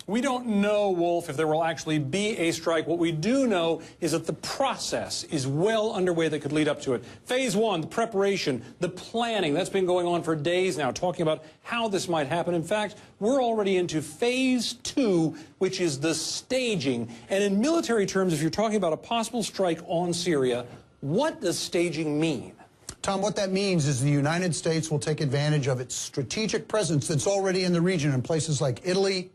We don't know, Wolf, if there will actually be a strike. What we do know is that the process is well underway that could lead up to it. Phase one, the preparation, the planning, that's been going on for days now, talking about how this might happen. In fact, we're already into phase two, which is the staging. And in military terms, if you're talking about a possible strike on Syria, what does staging mean? Tom, what that means is the United States will take advantage of its strategic presence that's already in the region in places like Italy,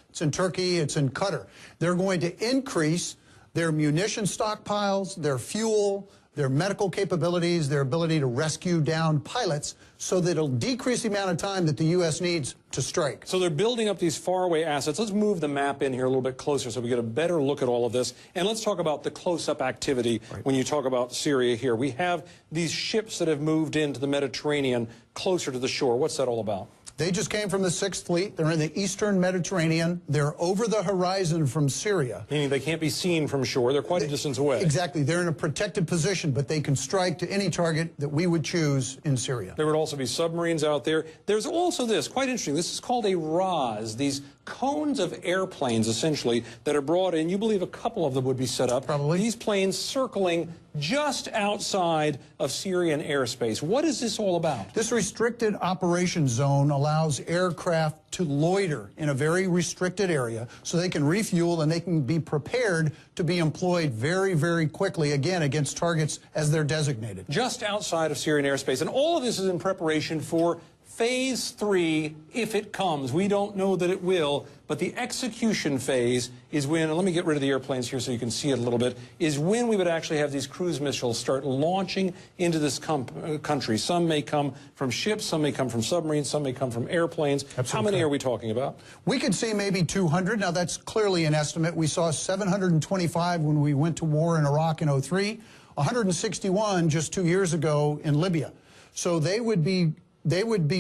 it's in Turkey, it's in Qatar. They're going to increase their munition stockpiles, their fuel, their medical capabilities, their ability to rescue downed pilots, so that it'll decrease the amount of time that the U.S. needs to strike. So they're building up these faraway assets. Let's move the map in here a little bit closer so we get a better look at all of this. And let's talk about the close-up activity when you talk about Syria here. We have these ships that have moved into the Mediterranean closer to the shore. What's that all about? They just came from the 6th Fleet. They're in the eastern Mediterranean. They're over the horizon from Syria. Meaning they can't be seen from shore. They're quite a distance away. Exactly. They're in a protected position, but they can strike to any target that we would choose in Syria. There would also be submarines out there. There's also this, quite interesting, this is called a RAS, these cones of airplanes, essentially, that are brought in. You believe a couple of them would be set up. Probably. These planes circling just outside of Syrian airspace. What is this all about? This restricted operation zone allows aircraft to loiter in a very restricted area so they can refuel and they can be prepared to be employed very, very quickly, again, against targets as they're designated. Just outside of Syrian airspace. And all of this is in preparation for Phase 3, if it comes. We don't know that it will, but the execution phase is when, and let me get rid of the airplanes here so you can see it a little bit, is when we would actually have these cruise missiles start launching into this country. Some may come from ships, some may come from submarines, some may come from airplanes. Absolutely. How many are we talking about? We could see maybe 200. Now, that's clearly an estimate. We saw 725 when we went to war in Iraq in 2003, 161 just 2 years ago in Libya. So they would be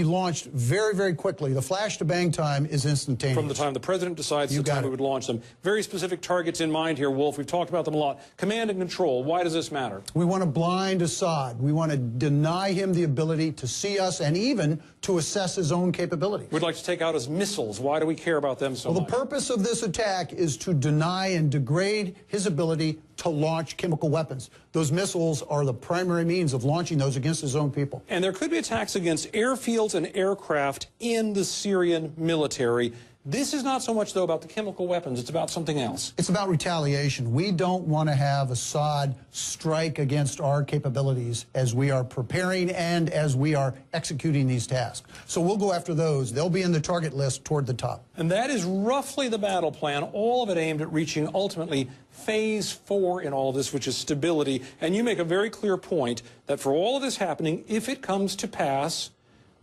launched very, very quickly. The flash-to-bang time is instantaneous. From the time the president decides the time we would launch them. Very specific targets in mind here, Wolf. We've talked about them a lot. Command and control. Why does this matter? We want to blind Assad. We want to deny him the ability to see us and even to assess his own capabilities. We'd like to take out his missiles. Why do we care about them so much? Well, the purpose of this attack is to deny and degrade his ability to launch chemical weapons. Those missiles are the primary means of launching those against his own people. And there could be attacks against airfields and aircraft in the Syrian military. This is not so much, though, about the chemical weapons. It's about something else. It's about retaliation. We don't want to have Assad strike against our capabilities as we are preparing and as we are executing these tasks. So we'll go after those. They'll be in the target list toward the top. And that is roughly the battle plan, all of it aimed at reaching, ultimately, Phase 4 in all of this, which is stability. And you make a very clear point that for all of this happening, if it comes to pass,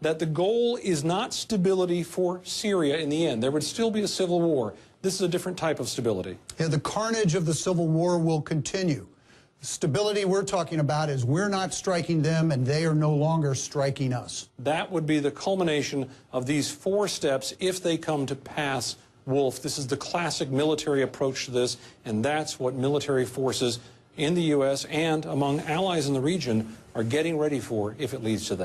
that the goal is not stability for Syria in the end. There would still be a civil war. This is a different type of stability. Yeah, the carnage of the civil war will continue. The stability we're talking about is we're not striking them and they are no longer striking us. That would be the culmination of these 4 steps if they come to pass, Wolf. This is the classic military approach to this, and that's what military forces in the U.S. and among allies in the region are getting ready for if it leads to that.